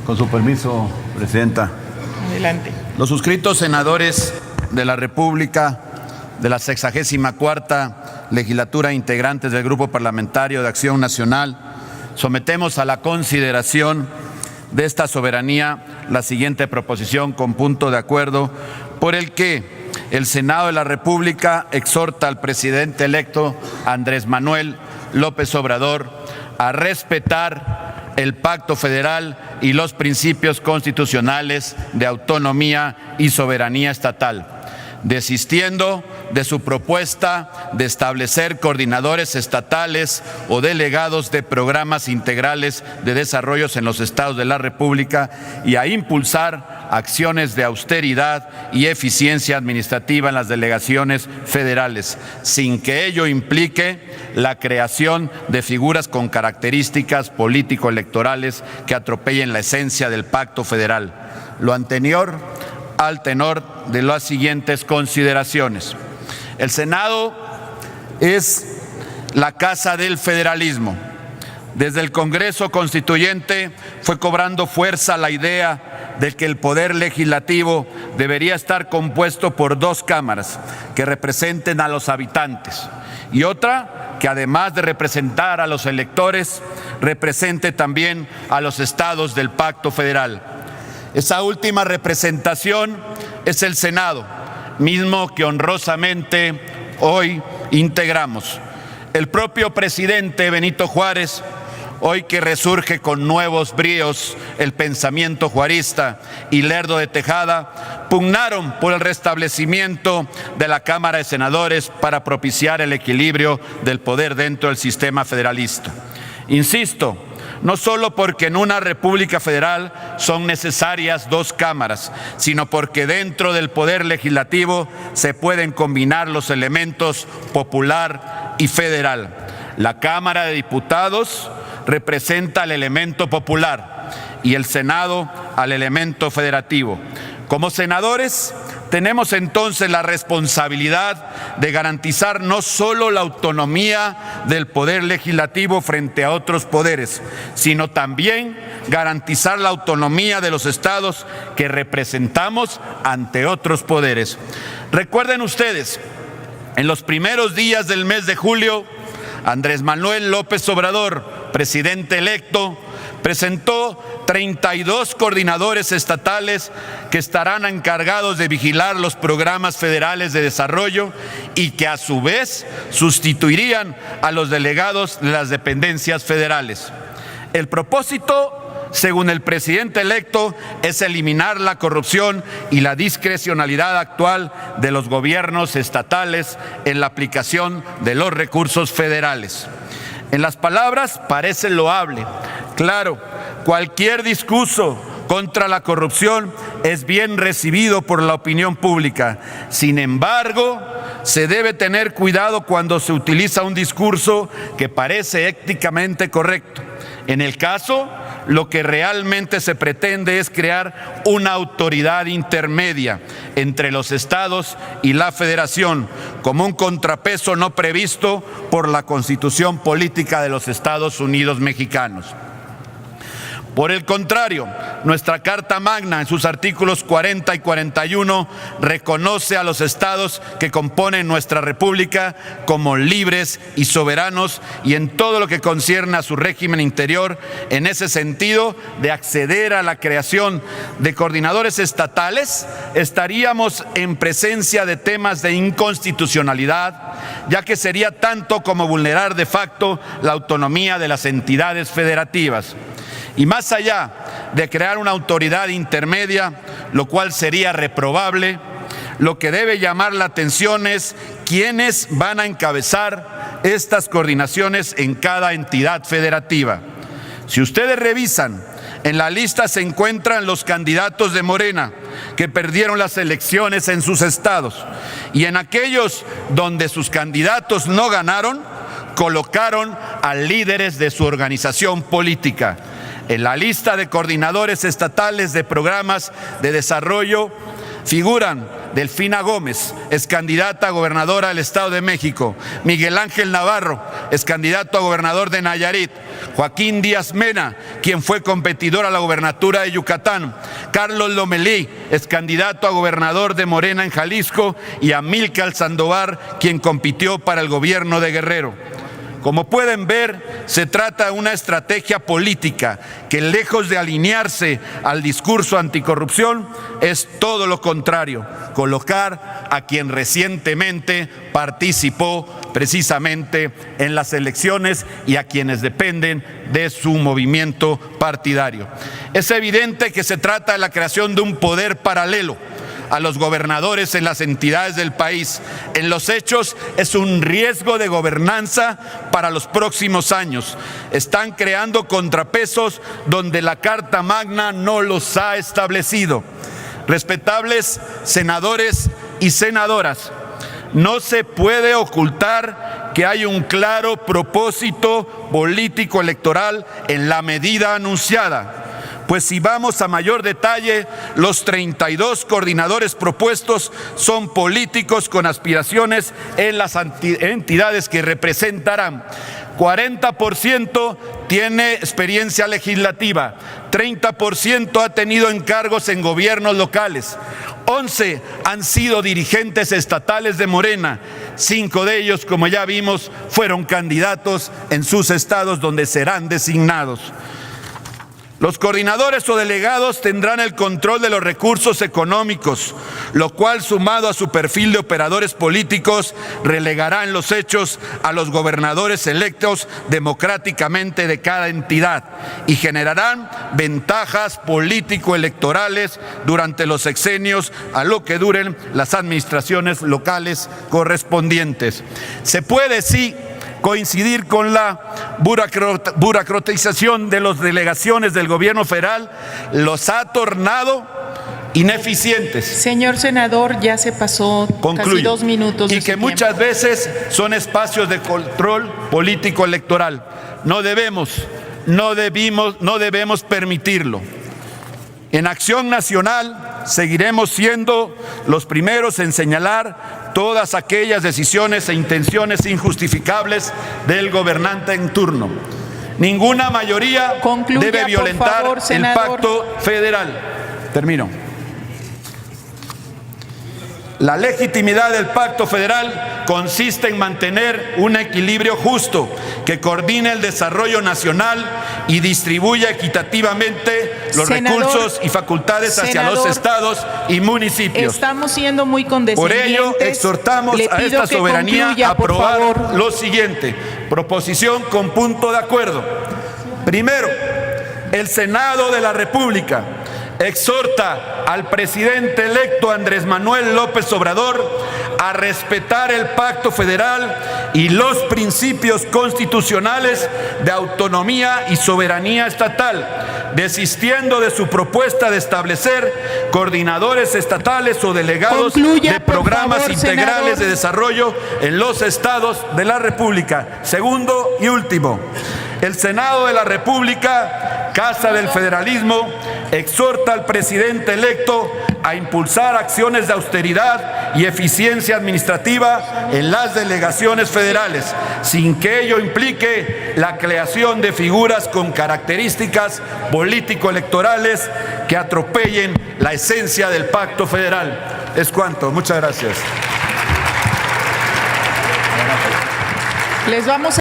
Con su permiso, Presidenta. Adelante. Los suscritos senadores de la República de la 64ª legislatura, integrantes del Grupo Parlamentario de Acción Nacional, sometemos a la consideración de esta soberanía la siguiente proposición con punto de acuerdo por el que el Senado de la República exhorta al presidente electo Andrés Manuel López Obrador a respetar el Pacto Federal y los principios constitucionales de autonomía y soberanía estatal, desistiendo de su propuesta de establecer coordinadores estatales o delegados de programas integrales de desarrollo en los estados de la República y a impulsar acciones de austeridad y eficiencia administrativa en las delegaciones federales, sin que ello implique la creación de figuras con características político-electorales que atropellen la esencia del Pacto Federal. Lo anterior al tenor de las siguientes consideraciones. El Senado es la casa del federalismo. Desde el Congreso Constituyente fue cobrando fuerza la idea de que el poder legislativo debería estar compuesto por dos cámaras que representen a los habitantes y otra que, además de representar a los electores, represente también a los estados del Pacto Federal. Esa última representación es el Senado, mismo que honrosamente hoy integramos. El propio presidente Benito Juárez, hoy que resurge con nuevos bríos el pensamiento juarista, y Lerdo de Tejada, pugnaron por el restablecimiento de la Cámara de Senadores para propiciar el equilibrio del poder dentro del sistema federalista. Insisto, no solo porque en una república federal son necesarias dos cámaras, sino porque dentro del poder legislativo se pueden combinar los elementos popular y federal. La Cámara de Diputados representa al elemento popular y el Senado al elemento federativo. Como senadores, tenemos entonces la responsabilidad de garantizar no solo la autonomía del poder legislativo frente a otros poderes, sino también garantizar la autonomía de los estados que representamos ante otros poderes. Recuerden ustedes, en los primeros días del mes de julio, Andrés Manuel López Obrador, presidente electo, presentó 32 coordinadores estatales que estarán encargados de vigilar los programas federales de desarrollo y que a su vez sustituirían a los delegados de las dependencias federales. El propósito, según el presidente electo, es eliminar la corrupción y la discrecionalidad actual de los gobiernos estatales en la aplicación de los recursos federales. En las palabras parece loable. Claro, cualquier discurso contra la corrupción es bien recibido por la opinión pública. Sin embargo, se debe tener cuidado cuando se utiliza un discurso que parece éticamente correcto. En el caso, lo que realmente se pretende es crear una autoridad intermedia entre los estados y la federación, como un contrapeso no previsto por la Constitución Política de los Estados Unidos Mexicanos. Por el contrario, nuestra Carta Magna, en sus artículos 40 y 41, reconoce a los estados que componen nuestra República como libres y soberanos, y en todo lo que concierne a su régimen interior, en ese sentido de acceder a la creación de coordinadores estatales, estaríamos en presencia de temas de inconstitucionalidad, ya que sería tanto como vulnerar de facto la autonomía de las entidades federativas. Y más allá de crear una autoridad intermedia, lo cual sería reprobable, lo que debe llamar la atención es quiénes van a encabezar estas coordinaciones en cada entidad federativa. Si ustedes revisan, en la lista se encuentran los candidatos de Morena que perdieron las elecciones en sus estados, y en aquellos donde sus candidatos no ganaron, colocaron a líderes de su organización política. En la lista de coordinadores estatales de programas de desarrollo figuran Delfina Gómez, ex candidata a gobernadora del Estado de México; Miguel Ángel Navarro, ex candidato a gobernador de Nayarit; Joaquín Díaz Mena, quien fue competidor a la gobernatura de Yucatán; Carlos Lomelí, ex candidato a gobernador de Morena en Jalisco; y Amílcar Sandoval, quien compitió para el gobierno de Guerrero. Como pueden ver, se trata de una estrategia política que, lejos de alinearse al discurso anticorrupción, es todo lo contrario: colocar a quien recientemente participó precisamente en las elecciones y a quienes dependen de su movimiento partidario. Es evidente que se trata de la creación de un poder paralelo a los gobernadores en las entidades del país. En los hechos, es un riesgo de gobernanza para los próximos años. Están creando contrapesos donde la Carta Magna no los ha establecido. Respetables senadores y senadoras, no se puede ocultar que hay un claro propósito político electoral en la medida anunciada. Pues si vamos a mayor detalle, los 32 coordinadores propuestos son políticos con aspiraciones en las entidades que representarán. 40% tiene experiencia legislativa, 30% ha tenido encargos en gobiernos locales, 11 han sido dirigentes estatales de Morena, 5 de ellos, como ya vimos, fueron candidatos en sus estados donde serán designados. Los coordinadores o delegados tendrán el control de los recursos económicos, lo cual, sumado a su perfil de operadores políticos, relegará en los hechos a los gobernadores electos democráticamente de cada entidad y generarán ventajas político-electorales durante los sexenios a lo que duren las administraciones locales correspondientes. Se puede, sí, coincidir con la burocratización de las delegaciones del gobierno federal, los ha tornado ineficientes. Señor senador, ya se pasó casi 2 minutos. Y que muchas veces son espacios de control político electoral. No debemos permitirlo. En Acción Nacional seguiremos siendo los primeros en señalar todas aquellas decisiones e intenciones injustificables del gobernante en turno. Ninguna mayoría debe violentar el pacto federal. Termino. La legitimidad del pacto federal consiste en mantener un equilibrio justo que coordine el desarrollo nacional y distribuya equitativamente los recursos y facultades hacia los estados y municipios. Estamos siendo muy condescendientes. Por ello, exhortamos a esta soberanía a aprobar lo siguiente. Proposición con punto de acuerdo. Primero, el Senado de la República exhorta al presidente electo Andrés Manuel López Obrador a respetar el pacto federal y los principios constitucionales de autonomía y soberanía estatal, desistiendo de su propuesta de establecer coordinadores estatales o delegados de programas integrales de desarrollo en los estados de la República. Segundo y último, el Senado de la República, Casa del Federalismo, exhorta al presidente electo a impulsar acciones de austeridad y eficiencia administrativa en las delegaciones federales, sin que ello implique la creación de figuras con características político-electorales que atropellen la esencia del pacto federal. Es cuanto. Muchas gracias. Les vamos a